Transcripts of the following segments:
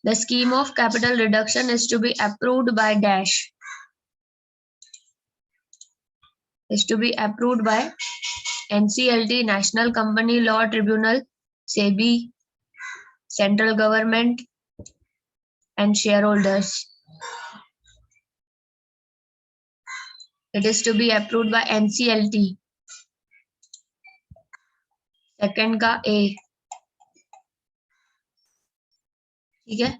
The scheme of capital reduction is to be approved by dash. Is to be approved by NCLT, National Company Law Tribunal, SEBI, central government, and shareholders. It is to be approved by NCLT. Second का A. ठीक है,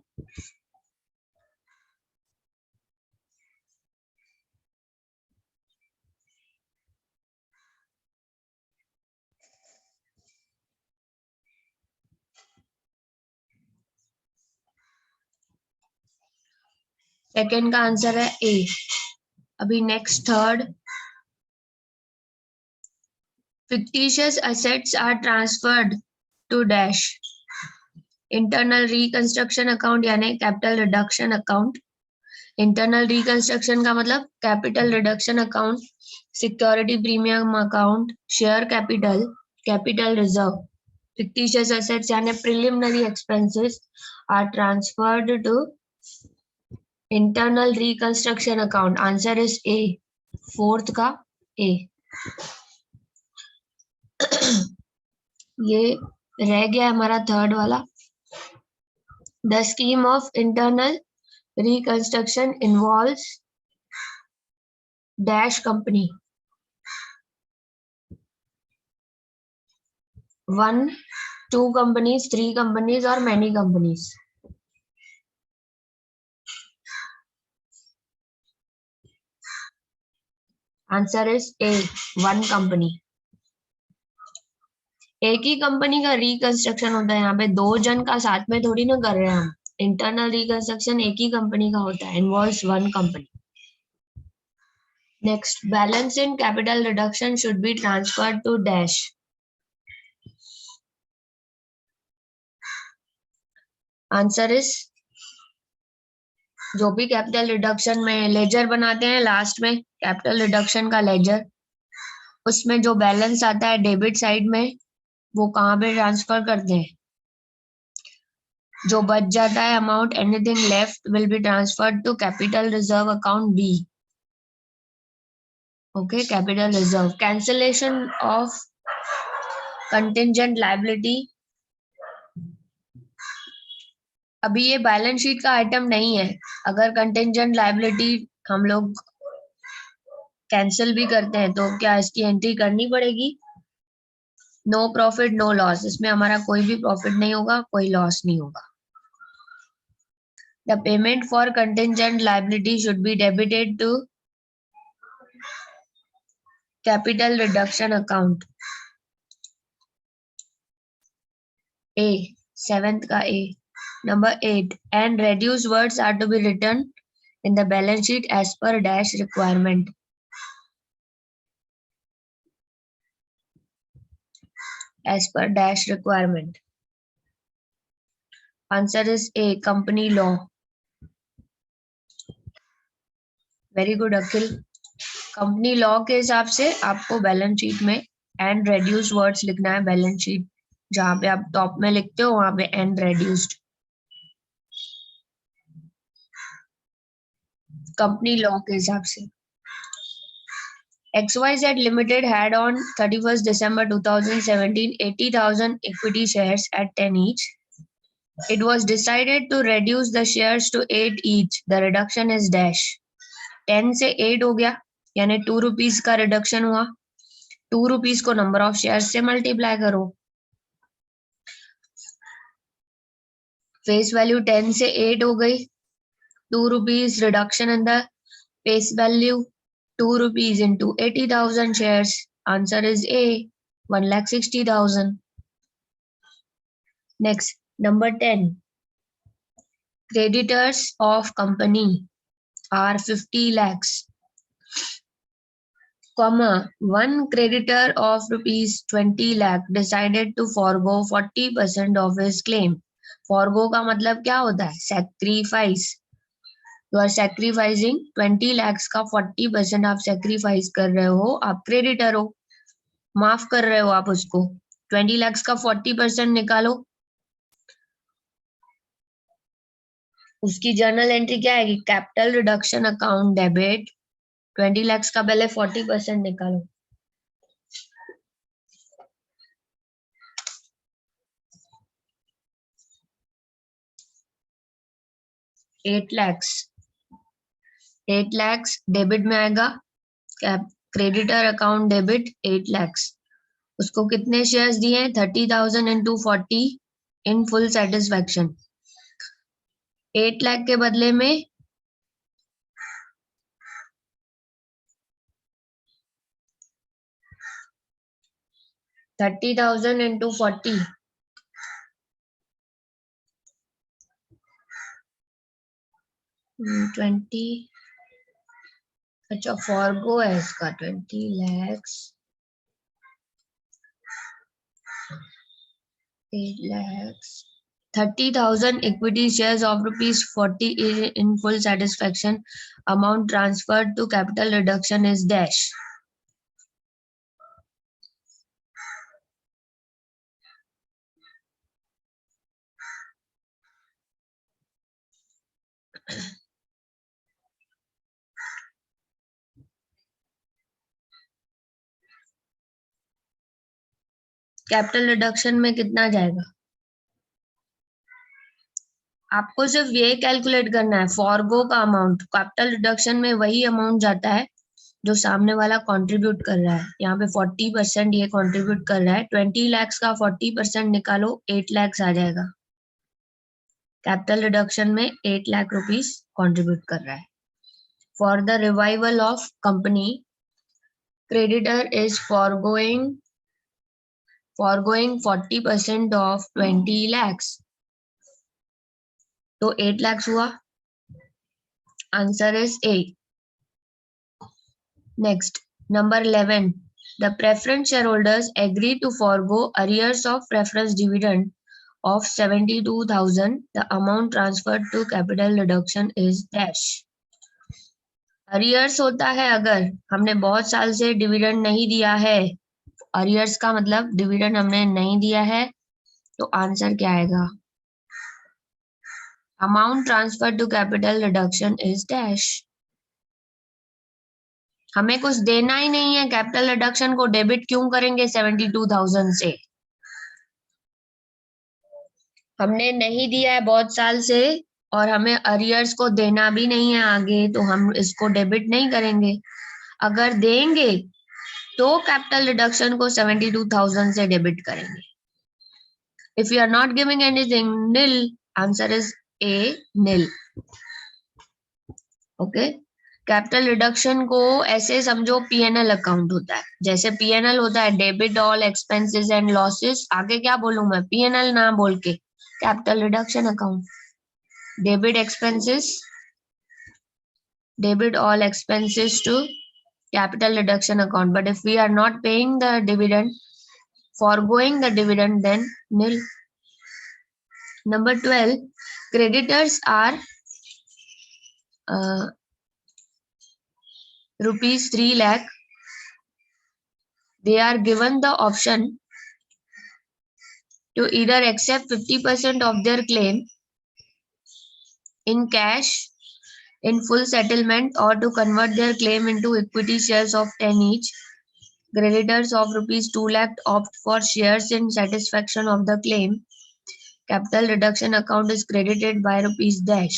second का answer है A. अभी next third. Fictitious assets are transferred to dash. Internal reconstruction account यानी capital reduction account. Internal reconstruction का मतलब capital reduction account, security premium account, share capital, capital reserve. Fictitious assets यानी preliminary expenses are transferred to internal reconstruction account. Answer is A. Fourth का A. ये रह गया हमारा third वाला. The scheme of internal reconstruction involves dash company. 1, 2 companies, 3 companies or many companies. Answer is A. 1 company. एक ही company का reconstruction होता है. यहाँ पे 2 जन का साथ में थोड़ी ना कर रहे हैं हम. इंटरनल रिकंस्ट्रक्शन एक ही कंपनी का होता है. Involves 1 company. Next, balance in capital reduction should be transferred to dash. Answer is, जो भी कैपिटल रिडक्शन में लेजर बनाते हैं लास्ट में, कैपिटल रिडक्शन का लेजर, उसमें जो बैलेंस आता है डेबिट साइड में, वो कहाँ पे ट्रांसफर करते हैं. जो बच जाता है amount, anything left will be transferred to capital reserve account B. Okay, capital reserve. Cancellation of contingent liability. अभी ये बैलेंस शीट का आइटम नहीं है. अगर कंटिंजेंट लायबिलिटी हम लोग कैंसिल भी करते हैं तो क्या इसकी एंट्री करनी पड़ेगी? No profit no loss. इसमें हमारा कोई भी प्रॉफिट नहीं होगा, कोई लॉस नहीं होगा. The payment for contingent liability should be debited to capital reduction account. A. Seventh का A. Number 8. And reduced words are to be written in the balance sheet as per dash requirement. As per dash requirement. Answer is A. Company law. Very good Akhil. Company law के हिसाब से आपको balance sheet में and reduced words लिखना है. Balance sheet जहां पे आप टॉप में लिखते हो वहां पे एंड रेड्यूस्ड. कंपनी लॉ के हिसाब से. XYZ Limited had on 31st December 2017 80,000 equity shares at 10 each. It was decided to reduce the shares to 8 each. The reduction is dash. 10 से 8 हो गया यानी 2 रुपीज का रिडक्शन हुआ. 2 रुपीज को नंबर ऑफ शेयर्स से मल्टीप्लाई करो. फेस वैल्यू 10 से 8 हो गई. 2 rupees reduction in the face value. 2 rupees into 80,000 shares. Answer is A. 1,60,000. Next, number 10. Creditors of company are 50 lakhs. Comma, one creditor of rupees 20 lakh decided to forego 40% of his claim. Forego का मतलब क्या होता है? Sacrifice. You are sacrificing 20 lakhs का 40% आप sacrifice कर रहे हो. आप creditor हो, माफ कर रहे हो आप उसको. 20 lakhs का 40% निकालो. उसकी जर्नल एंट्री क्या आएगी? Capital reduction account debit 20 lakh का पहले 40% निकालो। 8 lakhs डेबिट में आएगा। Creditor account debit 8 lakhs। उसको कितने शेयर्स दिए हैं? 30,000 into 40 in full satisfaction. 8 lakh के बदले में 30,000 इंटू 40 20। अच्छा फॉरगो है इसका 20 lakhs 8 lakhs 30,000 equity shares of rupees 40 in full satisfaction. Amount transferred to capital reduction is dash. Capital reduction में कितना जाएगा? आपको सिर्फ ये कैलकुलेट करना है, फॉरगो का अमाउंट। कैपिटल रिडक्शन में वही अमाउंट जाता है जो सामने वाला कंट्रीब्यूट कर रहा है। यहाँ पे 40% ये कंट्रीब्यूट कर रहा है। 20 lakhs का 40% निकालो, 8 lakhs आ जाएगा। कैपिटल रिडक्शन में 8 लाख रुपीस कंट्रीब्यूट कर रहा है। For the revival of company, creditor is forgoing 40% of 20 lakhs, तो 8 lakhs हुआ। Answer is A. Next number 11, the preference shareholders agree to forgo arrears of preference dividend of 72,000. The amount transferred to capital reduction is dash. Arrears होता है अगर हमने बहुत साल से dividend नहीं दिया है। अरियर्स का मतलब डिविडेंड हमने नहीं दिया है, तो आंसर क्या आएगा? Amount transfer to capital reduction is dash. हमें कुछ देना ही नहीं है, कैपिटल रिडक्शन को डेबिट क्यों करेंगे 72,000 से? हमने नहीं दिया है बहुत साल से और हमें अरियर्स को देना भी नहीं है आगे, तो हम इसको डेबिट नहीं करेंगे। अगर देंगे तो कैपिटल रिडक्शन को 72,000 से डेबिट करेंगे। If you are not giving anything, nil. Answer is A, nil. Okay, capital reduction को ऐसे समझो पीएनएल अकाउंट होता है। जैसे पीएनएल होता है debit all expenses and losses, आगे क्या बोलूं मैं? पीएनएल ना बोल के capital reduction account. Debit expenses, debit all expenses to capital reduction account. But if we are not paying the dividend, foregoing the dividend, then nil. Number 12, creditors are rupees 3 lakh. They are given the option to either accept 50% of their claim in cash in full settlement or to convert their claim into equity shares of 10 each. Creditors of rupees 2 lakh opt for shares in satisfaction of the claim. Capital reduction account is credited by rupees dash.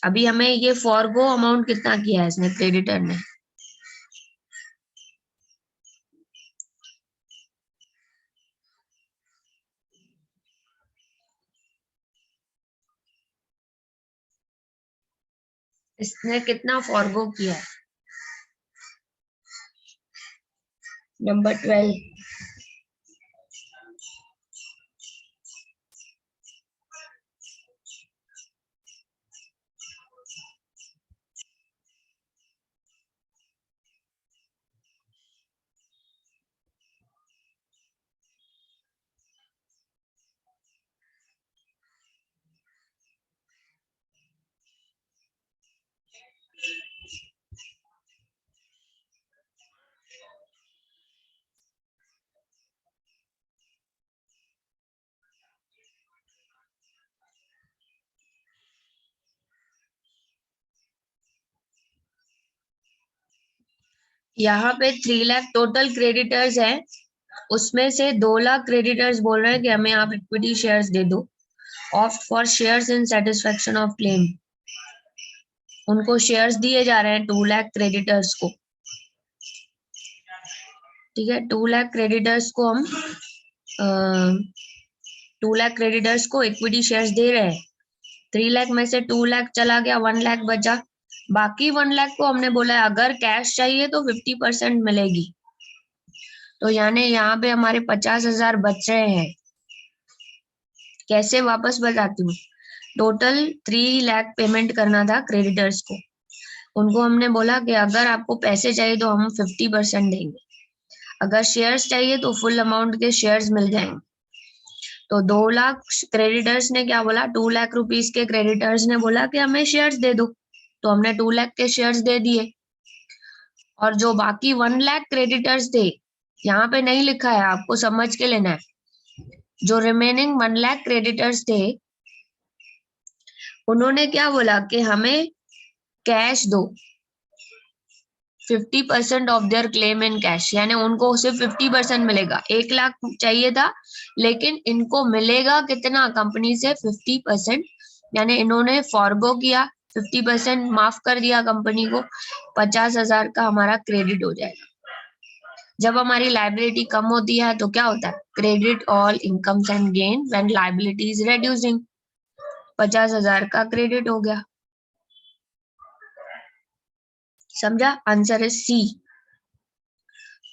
अभी हमें ये forgo amount कितना किया है इसने, creditor ने? इसने कितना फॉरगो किया है? नंबर 12, यहाँ पे 3 लाख टोटल क्रेडिटर्स हैं, उसमें से 2 लाख क्रेडिटर्स बोल रहे हैं कि हमें आप इक्विटी शेयर्स दे दो, opt for shares in satisfaction of claim. उनको शेयर्स दिए जा रहे हैं 2 लाख क्रेडिटर्स को, ठीक है। 2 लाख क्रेडिटर्स को हम 2 लाख क्रेडिटर्स को इक्विटी शेयर्स दे रहे हैं। 3 लाख में से 2 लाख चला गया, 1 लाख बचा। बाकी 1 लाख को हमने बोला है अगर कैश चाहिए तो 50% मिलेगी। तो यानी यहाँ पे हमारे 50,000 बच रहे हैं। कैसे वापस बताती हूँ। टोटल 3 लाख पेमेंट करना था क्रेडिटर्स को। उनको हमने बोला कि अगर आपको पैसे चाहिए तो हम 50% देंगे, अगर शेयर्स चाहिए तो फुल अमाउंट के शेयर्स मिल जाएंगे। तो 2 लाख क्रेडिटर्स ने क्या बोला, 2 लाख रुपीस के क्रेडिटर्स ने बोला कि हमें शेयर्स दे दो, तो हमने 2 लाख के शेयर्स दे दिए। और जो बाकी 1 लाख क्रेडिटर्स थे, यहाँ पे नहीं लिखा है, आपको समझ के लेना है। जो रिमेनिंग 1 लाख क्रेडिटर्स थे, उन्होंने क्या बोला कि हमें कैश दो, 50% of their claim in cash, यानी उनको सिर्फ 50% मिलेगा। 1 लाख चाहिए था, लेकिन इनको मिलेगा कितना कंपनी से, 50%। यानी इन्होंने फॉरगो किया, 50% माफ कर दिया कंपनी को, 50,000 का हमारा क्रेडिट हो जाएगा। जब हमारी लाइबिलिटी कम होती है तो क्या होता है, credit all incomes and gain when liability is reducing. 50,000 का क्रेडिट हो गया। समझा? आंसर है सी।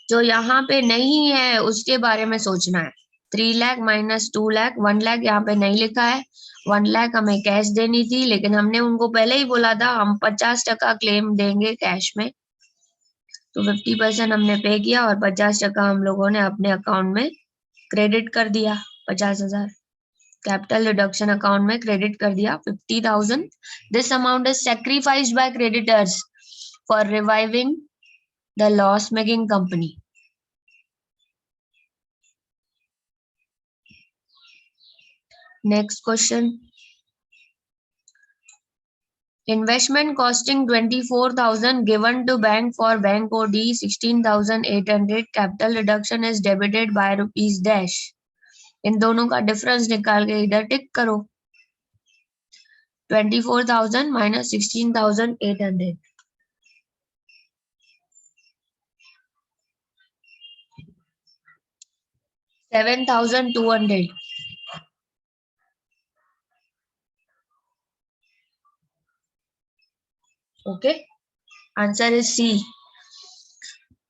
जो यहाँ पे नहीं है उसके बारे में सोचना है। 3 लाख माइनस 2 लाख, 1 लाख यहाँ पे नहीं लिखा है। 1 लाख हमें कैश देनी थी, लेकिन हमने उनको पहले ही बोला था हम 50% क्लेम देंगे कैश में, तो 50% हमने पे किया और 50% हम लोगों ने अपने अकाउंट में क्रेडिट कर दिया। 50,000 कैपिटल रिडक्शन अकाउंट में क्रेडिट कर दिया, 50,000। This amount is sacrificed by creditors for reviving the loss making company. Next question. Investment costing 24,000 given to bank for bank OD 16,800. Capital reduction is debited by rupees dash. इन दोनों का difference निकाल के इधर टिक करो। 24,000 minus 16,800. 7,200. Okay, answer is C.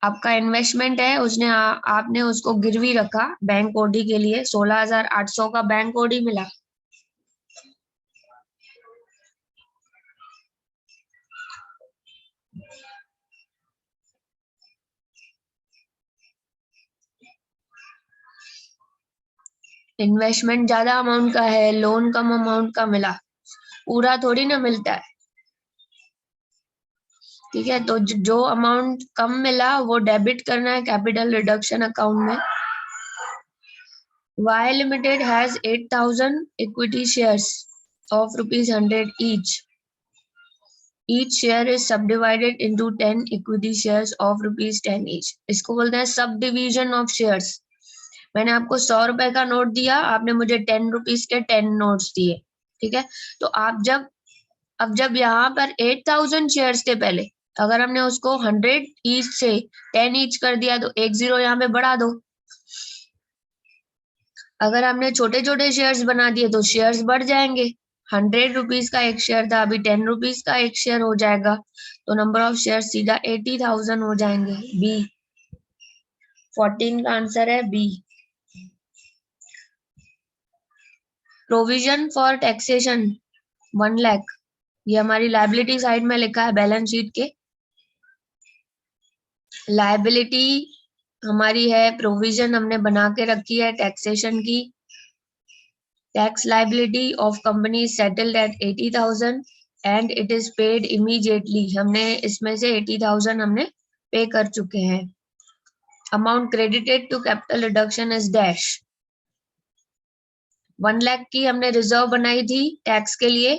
आपका investment है, उसने आपने उसको गिरवी रखा बैंक ओडी के लिए, 16,800 का बैंक ओडी मिला। इन्वेस्टमेंट ज्यादा अमाउंट का है, लोन कम अमाउंट का मिला, पूरा थोड़ी ना मिलता है, ठीक है। तो जो अमाउंट कम मिला वो डेबिट करना है कैपिटल रिडक्शन अकाउंट में। Y Limited has 8,000 equity shares of ₹100 each. Each share is subdivided into 10 equity shares of ₹10 each. इसको बोलते हैं सब डिवीजन ऑफ शेयर्स। मैंने आपको 100 रुपए का नोट दिया, आपने मुझे 10 रुपीज के 10 नोट्स दिए, ठीक है। तो आप जब यहाँ पर 8,000 शेयर्स थे पहले, अगर हमने उसको 100 ईच से 10 ईच कर दिया तो 1 0 यहाँ पे बढ़ा दो। अगर हमने छोटे छोटे शेयर्स बना दिए तो शेयर्स बढ़ जाएंगे। 100 रुपीज का एक शेयर था, अभी 10 रुपीज का एक शेयर हो जाएगा, तो नंबर ऑफ शेयर सीधा 80,000 हो जाएंगे। बी 14 का आंसर है B. Provision for taxation 1 lakh, ये हमारी लायबिलिटी साइड में लिखा है बैलेंस शीट के। लायबिलिटी हमारी है, प्रोविजन हमने बना के रखी है टैक्सेशन की। Tax liability of company settled at 80,000 and it is paid immediately. हमने इसमें से 80,000 हमने पे कर चुके हैं। Amount credited to capital reduction is dash. 1 lakh की हमने रिजर्व बनाई थी टैक्स के लिए,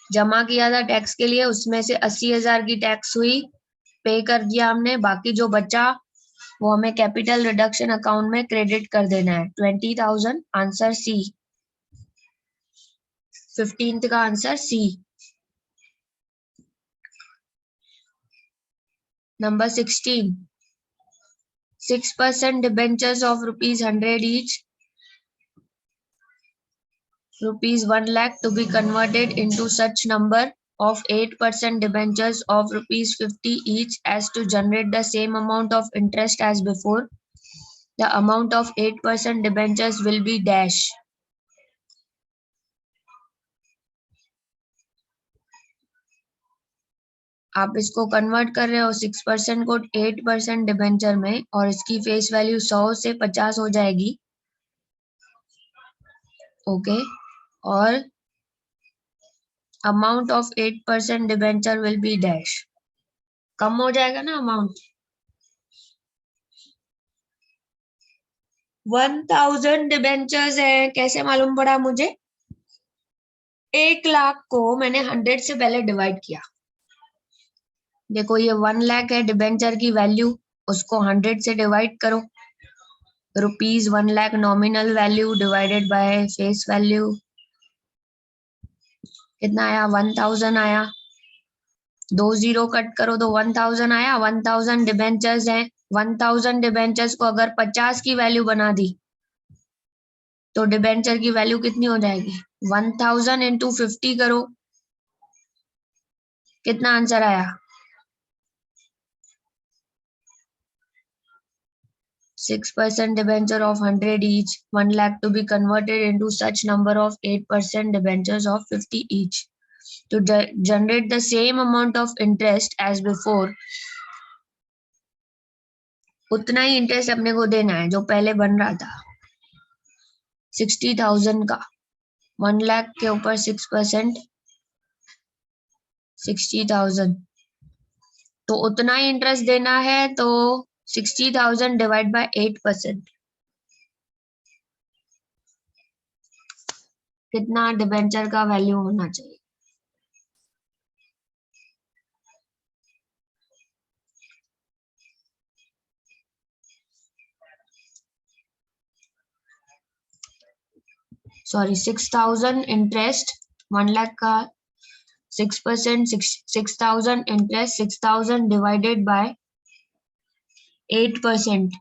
जमा किया था टैक्स के लिए, उसमें से 80,000 की टैक्स हुई पे कर दिया हमने, बाकी जो बचा वो हमें कैपिटल रिडक्शन अकाउंट में क्रेडिट कर देना है 20,000। आंसर सी, 15th का answer C. Number 16, 6% debentures of ₹100 each, ₹1 lakh to be converted into such number of 8% debentures of ₹50 each as to generate the same amount of interest as before. The amount of 8% debentures will be dash. आप इसको convert कर रहे हो 6% को 8% debenture में, और इसकी face value 100 से 50 हो जाएगी। ओके, और amount of 8% debenture will be dash. कम हो जाएगा ना अमाउंट। 1000 डिबेंचर्स है, कैसे मालूम पड़ा मुझे? 1 लाख को मैंने 100 से पहले डिवाइड किया। देखो ये 1 लाख है डिबेंचर की वैल्यू, उसको 100 से डिवाइड करो। ₹1 lakh nominal value divided by face value, कितना आया? 1000 आया। 2 जीरो कट करो तो 1000 आया। 1000 डिबेंचर्स हैं, 1000 डिबेंचर्स को अगर 50 की वैल्यू बना दी तो डिबेंचर की वैल्यू कितनी हो जाएगी? 1000 इंटू 50 करो, कितना आंसर आया? 6% debenture of 100 each, 1 lakh to be converted into such number of 8% debentures of 50 each to generate the same amount of interest as before. उतना ही इंटरेस्ट अपने को देना है जो पहले बन रहा था 60,000 का। 1 लाख के ऊपर 6%, 60,000, तो उतना ही इंटरेस्ट देना है। तो 60,000 डिवाइड बाय 8%, कितना डिबेंचर का वैल्यू होना चाहिए? सॉरी, 6,000 इंटरेस्ट, 1 लाख का 6%, 6,000 इंटरेस्ट, 6,000 डिवाइडेड बाय 8%,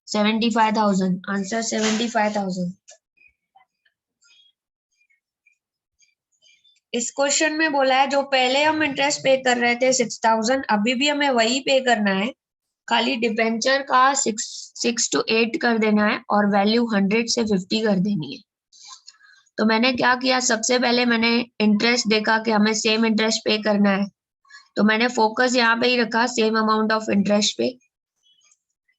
75,000। आंसर 75,000। इस क्वेश्चन में बोला है जो पहले हम इंटरेस्ट पे कर रहे थे 6,000, अभी भी हमें वही पे करना है, खाली डिबेंचर का 6 to 8 कर देना है और वैल्यू 100 से 50 कर देनी है। तो मैंने क्या किया, सबसे पहले मैंने इंटरेस्ट देखा कि हमें सेम इंटरेस्ट पे करना है, तो मैंने फोकस यहाँ पे ही रखा, सेम अमाउंट ऑफ इंटरेस्ट पे।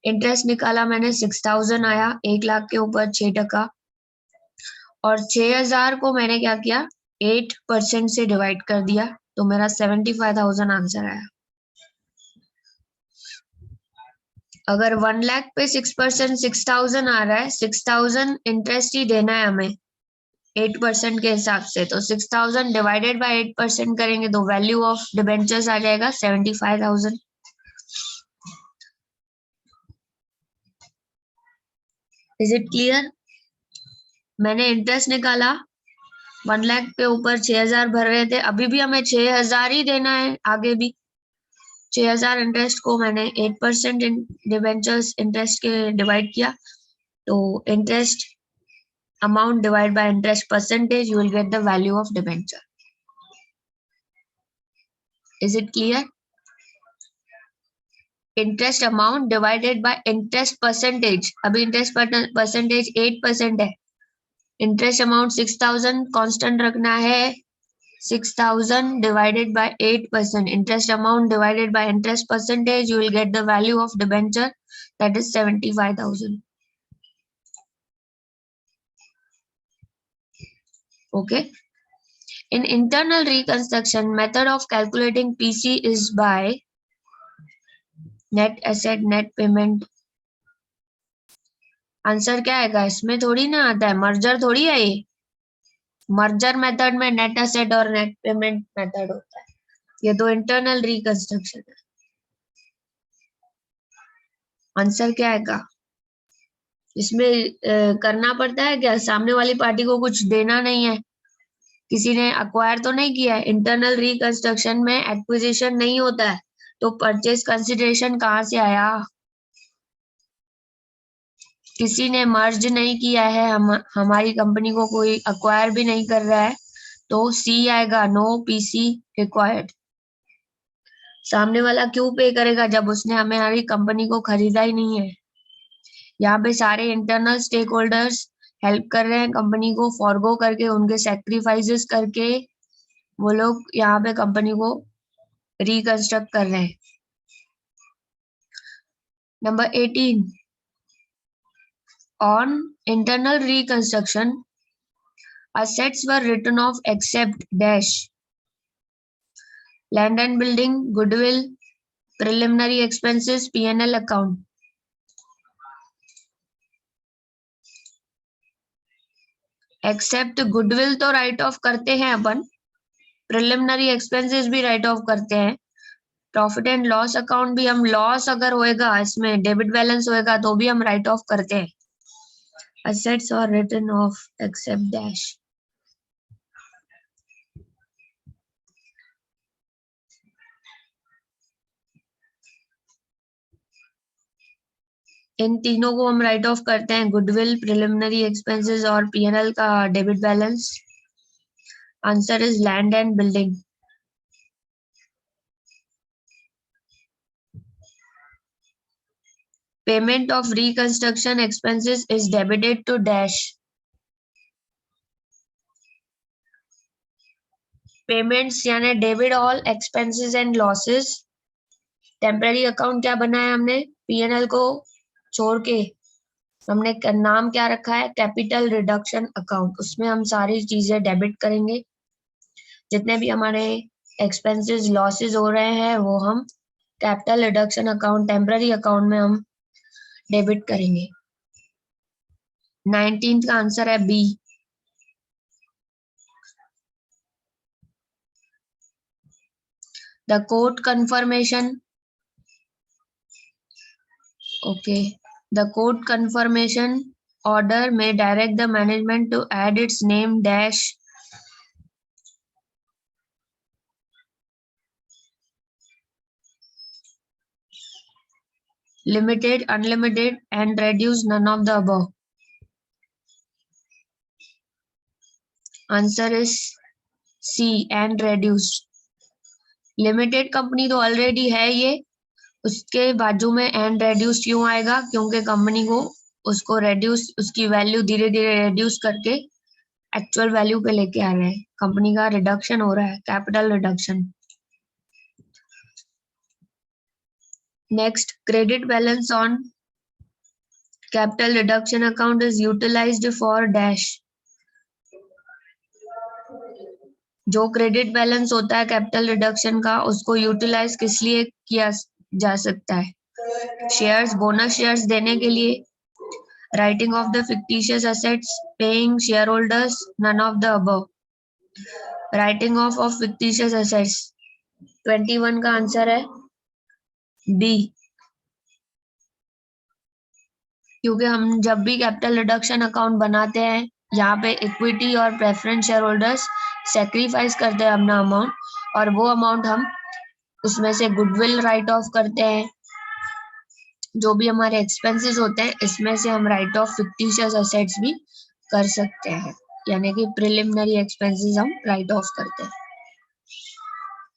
इंटरेस्ट निकाला मैंने, 6,000 आया, 1 लाख के ऊपर 6%, और 6,000 को मैंने क्या किया, 8% से डिवाइड कर दिया, तो मेरा 75,000 आंसर आया। अगर 1 लाख पे 6% 6,000 आ रहा है, 6,000 इंटरेस्ट ही देना है हमें 8% के हिसाब से, तो 6,000 डिवाइडेड बाय 8% करेंगे तो वैल्यू ऑफ डिबेंचर्स आ जाएगा 75,000। Is it clear? मैंने इंटरेस्ट निकाला, 1 लाख के ऊपर 6,000 भर रहे थे, अभी भी हमें 6,000 ही देना है, आगे भी 6,000 इंटरेस्ट को मैंने 8% डिबेंचर्स इंटरेस्ट के डिवाइड किया, तो interest amount divided by interest percentage, you will get the value of debenture. Is it clear? Interest amount divided by interest percentage. अभी interest percentage 8% है, interest amount 6,000 constant रखना है, 6,000 divided by 8%, interest amount divided by interest percentage, you will get the value of debenture, that is 75,000. Okay. In internal reconstruction, method of calculating PC is by net asset net payment. Answer क्या आएगा? इसमें थोड़ी ना आता है, merger थोड़ी है ये। मर्जर मेथड में नेट एसेट और नेट पेमेंट मेथड होता है, ये तो इंटरनल रिकंस्ट्रक्शन है। आंसर क्या आएगा? इसमें करना पड़ता है क्या? सामने वाली पार्टी को कुछ देना नहीं है, किसी ने अक्वायर तो नहीं किया है। इंटरनल रिकंस्ट्रक्शन में एक्विजिशन नहीं होता है, तो परचेज कंसिडरेशन कहाँ से आया? किसी ने मर्ज नहीं किया है, हमारी कंपनी को कोई अक्वायर भी नहीं कर रहा है, तो सी आएगा, नो पीसी रिक्वायर्ड। सामने वाला क्यों पे करेगा जब उसने हमारी कंपनी को खरीदा ही नहीं है। यहाँ पे सारे इंटरनल स्टेक होल्डर्स हेल्प कर रहे हैं कंपनी को, फॉरगो करके, उनके सेक्रीफाइसेस करके वो लोग यहाँ पे कंपनी को रिकंस्ट्रक्ट कर रहे हैं। Number 18, on internal reconstruction assets were written off except dash land and building, goodwill, preliminary expenses, P&L account। Except goodwill तो राइट ऑफ करते हैं अपन, प्रिलिमिनरी एक्सपेंसेस भी राइट ऑफ करते हैं, प्रॉफिट एंड लॉस अकाउंट भी हम, लॉस अगर होएगा इसमें डेबिट बैलेंस होएगा तो भी हम राइट ऑफ करते हैं। assets are written off except dash। इन तीनों को हम राइट ऑफ करते हैं, गुडविल, प्रिलिमिनरी एक्सपेंसेस और पीएनएल का debit balance. Answer is land and building. Payment of reconstruction expenses is debited to dash. Payments यानी debit all expenses and losses. Temporary account क्या बनाया हमने? पीएनएल को छोड़ के हमने नाम क्या रखा है? Capital reduction account. उसमें हम सारी चीजें डेबिट करेंगे, जितने भी हमारे एक्सपेंसेस लॉसेस हो रहे हैं वो हम capital reduction account, temporary account में हम डेबिट करेंगे। 19th का आंसर है B. The court confirmation, okay, the court confirmation order may direct the management to add its name dash limited, unlimited and reduce none of the above। Answer is C and reduced। Limited company तो already है ये, उसके बाजू में and reduce क्यों आएगा? क्योंकि company को उसको रेड्यूस, उसकी वैल्यू धीरे धीरे रेड्यूस करके एक्चुअल वैल्यू पे लेके आ रहे हैं, कंपनी का रिडक्शन हो रहा है, capital reduction. Next, credit balance on capital reduction account is utilised for dash. जो क्रेडिट बैलेंस होता है कैपिटल रिडक्शन का, उसको यूटिलाइज किस लिए किया जा सकता है? शेयर्स, बोनस शेयर्स देने के लिए, writing off the fictitious assets, paying share holders, none of the above. Writing off fictitious assets. 21 का आंसर है बी, क्योंकि हम जब भी कैपिटल रिडक्शन अकाउंट बनाते हैं, यहाँ पे इक्विटी और प्रेफरेंस शेयर होल्डर्स सेक्रीफाइस करते हैं अपना अमाउंट, और वो अमाउंट हम उसमें से गुडविल राइट ऑफ करते हैं। जो भी हमारे एक्सपेंसेस होते हैं इसमें से हम राइट ऑफ फिक्टिशियस एसेट्स भी कर सकते हैं, यानी कि प्रिलिमिनरी एक्सपेंसेस हम राइट ऑफ करते हैं।